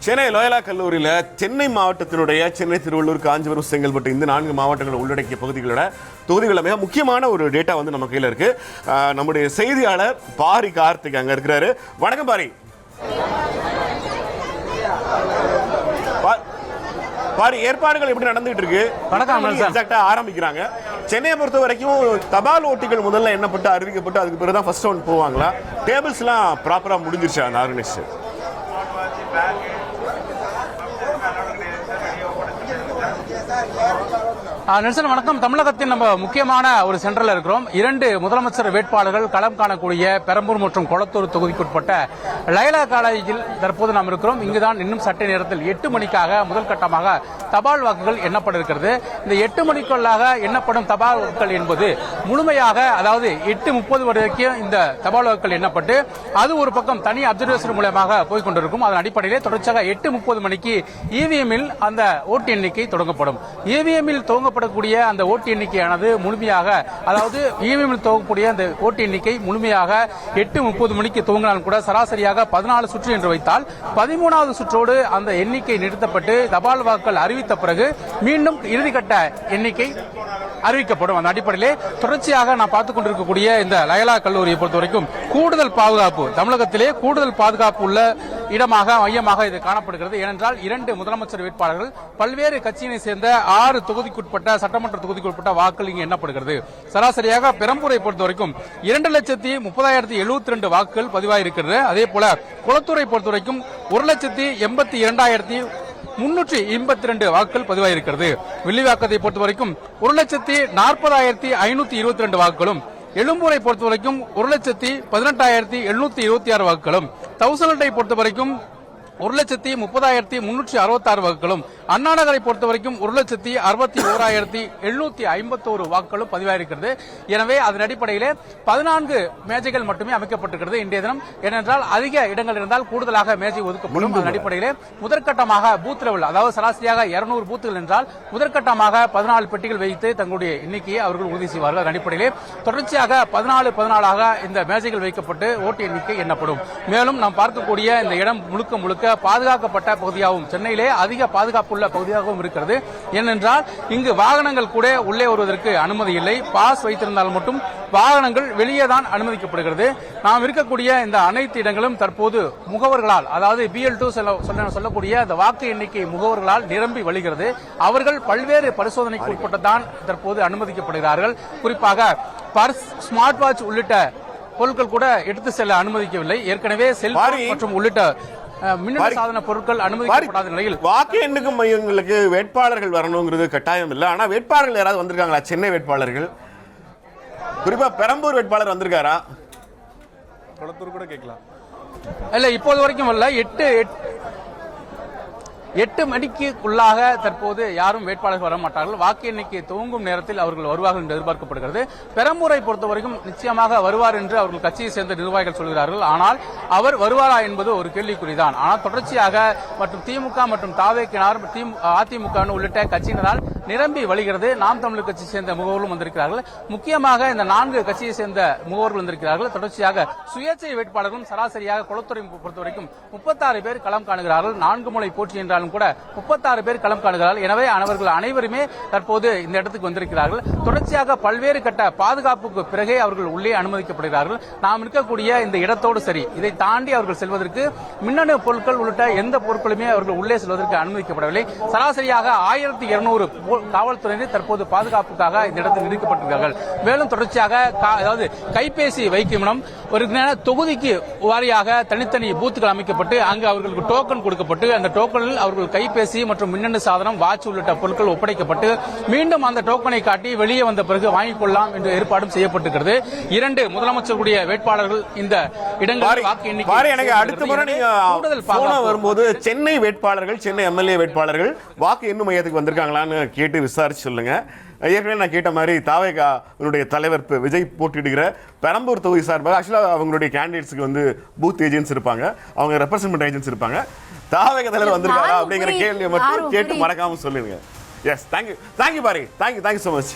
Chennai Loyola கல்லூரியில் சென்னை மாவட்டத்தினுடைய சென்னை, திருவள்ளூர், காஞ்சிபுரம், செங்கல்பட்டு இந்த 4 மாவட்டங்களை உள்ளடக்கிய பகுதிகளோட தொகுதிகள மிக முக்கியமான ஒரு டேட்டா வந்து நம்ம கையில் இருக்கு. நம்முடைய செய்தியாளர் பாரி கார்த்திக் அங்க இருக்கிறாரு. வணக்கம் பாரி. பாரி, ஏற்பாடுகள் எப்படி நடந்துட்டு இருக்கு? எக்ஸாக்டா ஆரம்பிக்கிறாங்க. சென்னையை பொறுத்த வரைக்கும் தபால் ஓட்டிகள் முதல்ல எண்ணப்பட்டு அறிவிக்கப்பட்டு அதுக்கு பிறகு தான் ஃபர்ஸ்ட் ரவுண்ட் போவாங்களா? டேபிள்ஸ்லாம் ப்ராப்பரா முடிஞ்சிருச்சு அந்த ஆர்கனைசேஷன்? நெல்சன் வணக்கம். தமிழகத்தின் நம்ம முக்கியமான ஒரு சென்டரில் இருக்கிறோம். 2 முதலமைச்சர் வேட்பாளர்கள் களம் காணக்கூடிய பெரம்பூர் மற்றும் கொளத்தூர் தொகுதிக்குட்பட்ட லயலா காலேஜில் தற்போது நாம் இருக்கிறோம். இங்குதான் இன்னும் சற்று நேரத்தில் 8 மணிக்காக முதல் கட்டமாக தபால் வாக்குகள் எண்ணப்பட இருக்கிறது. இந்த 8 மணிக்குள்ளாக எண்ணப்படும் தபால் வாக்குகள் என்பது முழுமையாக, அதாவது 8:30 வரைக்கும் இந்த தபால் வாக்குகள் எண்ணப்பட்டு அது ஒரு பக்கம் தனி அப்சர்வேஷன் மூலமாக போய்கொண்டிருக்கும். அதன் அடிப்படையிலே தொடர்ச்சியாக 8:30 மணிக்கு இவிஎம்மில் அந்த ஓட்டு எண்ணிக்கை தொடங்கப்படும். இவிஎம்மில் துவங்கப்படக்கூடிய அந்த ஓட்டு எண்ணிக்கையானது முழுமையாக, அதாவது இவிஎம்மில் துவங்கக்கூடிய அந்த ஓட்டு எண்ணிக்கை முழுமையாக 8:30 மணிக்கு துவங்கினாலும் கூட சராசரியாக 14 சுற்று என்று வைத்தால் 13வது சுற்றோடு அந்த எண்ணிக்கை நிறுத்தப்பட்டு தபால் வாக்குகள் அறிவித்த பிறகு மீண்டும் இறுதிக்கட்ட எண்ணிக்கை அறிவிக்கப்படும். அந்த அடிப்படையிலே தொடர்ச்சியாக நான் பார்த்துக் கொண்டிருக்கக்கூடிய இந்த லயலா கல்லூரியை பொறுத்தவரைக்கும் கூடுதல் பாதுகாப்பு, தமிழகத்திலே கூடுதல் பாதுகாப்பு உள்ள இடமாக, மையமாக இது காணப்படுகிறது. ஏனென்றால் 2 முதலமைச்சர் வேட்பாளர்கள் பல்வேறு கட்சியினை சேர்ந்த 6 தொகுதிக்குட்பட்ட சட்டமன்ற தொகுதிக்குட்பட்ட வாக்குகள் இங்கு எண்ணப்படுகிறது. சராசரியாக பெரம்பூரை பொறுத்தவரைக்கும் 2,30,072 வாக்குகள் பதிவாயிருக்கிறது. அதே போல குளத்தூரை பொறுத்தவரைக்கும் 1,82,382 வாக்குகள் பதிவாயிருக்கிறது. வில்லிவாக்கத்தை பொறுத்தவரைக்கும் 1,40,522 வாக்குகளும், எழும்பூரை பொறுத்தவரைக்கும் 1,18,726 வாக்குகளும், தௌசண்ட்டை பொறுத்தவரைக்கும் 1,30,366 வாக்குகளும், அண்ணாநகரை பொறுத்தவரைக்கும் 1,61,751 வாக்குகளும் பதிவாயிருக்கிறது. எனவே அதன் அடிப்படையிலே 14 மேஜைகள் மட்டுமே அமைக்கப்பட்டிருக்கிறது இன்றைய தினம். ஏனென்றால் அதிக இடங்கள் இருந்தால் கூடுதலாக மேஜை ஒதுக்கப்படும். அதன் அடிப்படையிலே முதற்கட்டமாக பூத் லெவல், அதாவது சராசரியாக 200 பூத்துகள் என்றால் முதற்கட்டமாக 14 பெட்டிகள் வைத்து தங்களுடைய எண்ணிக்கையை அவர்கள் உறுதி செய்வார்கள். அதன் அடிப்படையிலே தொடர்ச்சியாக 14 இந்த மேஜைகள் வைக்கப்பட்டு ஓட்டு எண்ணிக்கை எண்ணப்படும். மேலும் நாம் பார்க்கக்கூடிய இந்த இடம் முழுக்க முழுக்க பாதுகாக்கப்பட்ட பகுதியாகவும், சென்னையிலே அதிக பாதுகாப்புள்ள பகுதியாகவும் இருக்கிறது. ஏனென்றால் இங்கு வாகனங்கள் கூட உள்ளே வருவதற்கு அனுமதி இல்லை. பாஸ் வைத்திருந்தால் மட்டும் வாகனங்கள் வெளியே தான் அனுமதிக்கப்படுகிறது. நாம் இருக்கக்கூடிய இந்த அனைத்து இடங்களும் தற்போது முகவர்களால், அதாவது BL2 சொல்லக்கூடிய இந்த வாக்கு எண்ணிக்கை முகவர்களால் நிரம்பி வழிகிறது. அவர்கள் பல்வேறு பரிசோதனைக்கு உட்பட்டுதான் தற்போது அனுமதிக்கப்படுகிறார்கள். குறிப்பாக பர்ஸ், ஸ்மார்ட் வாட்ச் உள்ளிட்ட பொருட்கள் கூட எடுத்து செல்ல அனுமதிக்கவில்லை. ஏற்கனவே செல்போன் மற்றும் உள்ளிட்ட மின்னணு சாதன பொருட்கள் அனுமதிக்கப்படாத நிலையில் வாக்கு எண்ணுக்கும் மையங்களுக்கு வேட்பாளர்கள் வரணுங்கிறது கட்டாயம் இல்லை. ஆனா வேட்பாளர்கள் யாராவது வந்திருக்காங்களா? சென்னை வேட்பாளர்கள், குறிப்பா பெரம்பூர் வேட்பாளர் வந்திருக்காரா? குளத்தூர் கூட கேட்கலாம். இல்ல, இப்போது வரைக்கும் இல்ல. 8 மணிக்குள்ளாக தற்போது யாரும் வேட்பாளர்கள் வர மாட்டார்கள். வாக்கு எண்ணிக்கை துவங்கும் நேரத்தில் அவர்கள் வருவார்கள் என்று எதிர்பார்க்கப்படுகிறது. பெரம்பூரை பொறுத்தவரைக்கும் நிச்சயமாக வருவார் என்று அவர்கள் கட்சியை சேர்ந்த நிர்வாகிகள் சொல்கிறார்கள். ஆனால் அவர் வருவாரா என்பது ஒரு கேள்விக்குறிதான். ஆனால் தொடர்ச்சியாக மற்றும் திமுக மற்றும் தாவேக்கினார், அதிமுக உள்ளிட்ட கட்சியினரால் நிரம்பி வழிகிறது. நாம் தமிழர் கட்சியை சேர்ந்த முகவர்களும் வந்திருக்கிறார்கள். முக்கியமாக இந்த 4 கட்சியை சேர்ந்த முகவர்கள் வந்திருக்கிறார்கள். தொடர்ச்சியாக சுயேட்சை வேட்பாளர்களும் சராசரியாக குளத்துறை பொறுத்தவரைக்கும் 36 பேர் களம் காணுகிறார்கள். 4 முறை போட்டி என்றாலும் கூட 36 பேர் களம் காணுகிறார்கள். எனவே அவர்கள் அனைவருமே தற்போது இந்த இடத்துக்கு வந்திருக்கிறார்கள். தொடர்ச்சியாக பல்வேறு கட்ட பாதுகாப்புக்கு பிறகே அவர்கள் உள்ளே அனுமதிக்கப்படுகிறார்கள். நாம் இருக்கக்கூடிய இந்த இடத்தோடு சரி, இதை தாண்டி அவர்கள் செல்வதற்கு மின்னணு பொருட்கள் உள்ளிட்ட எந்த பொருட்களுமே அவர்கள் உள்ளே செல்வதற்கு அனுமதிக்கப்படவில்லை. சராசரியாக 1200 காவல்துறையினர் தற்போது பாதுகாப்புக்காக இந்த இடத்தில் நிறுத்தப்பட்டிருக்கிறார்கள். மேலும் தொடர்ச்சியாக அதாவது கைபேசி வைக்கும் இடம், ஒரு தொகுதிக்கு வாரியாக தனித்தனி பூத்துகள் அமைக்கப்பட்டு அங்கு அவர்களுக்கு டோக்கன் கொடுக்கப்பட்டு அந்த டோக்கனில் அவர்கள் கைபேசி மற்றும் மின்னணு சாதனம், வாட்ச் உள்ளிட்ட பொருட்கள் ஒப்படைக்கப்பட்டு மீண்டும் அந்த டோக்கனை காட்டி வெளியே வந்த பிறகு வாங்கிக் கொள்ளலாம் என்று ஏற்பாடும் செய்யப்பட்டிருக்கிறது. 2 முதலமைச்சருடைய வேட்பாளர்கள் இந்த இடங்களில் வாக்கு எண்ணிக்கை அடுத்த முறை நீங்க வரும்போது சென்னை வேட்பாளர்கள், சென்னை எம்எல்ஏ வேட்பாளர்கள் வாக்கு எண்ணும் மையத்துக்கு வந்திருக்காங்களான்னு கேட்டு விசாரிச்சு சொல்லுங்க. ஏற்கனவே நான் கேட்ட மாதிரி தாவேகாவுடைய தலைவர் விஜய் போட்டியிடுகிற பெரம்பூர் தொகுதி சார்பாக ஆக்சுவலாக அவங்களுடைய கேண்டிடேட்ஸுக்கு வந்து பூத் ஏஜென்ட்ஸ் இருப்பாங்க, அவங்க ரெப்ரசன்ட் ஏஜென்ட்ஸ் இருப்பாங்க. தாவேகா தலைவர் வந்திருக்காரா அப்படிங்கிற கேள்வியை மட்டும் கேட்டு மறக்காம சொல்லுங்க. Yes, thank you Pari, thank you so much.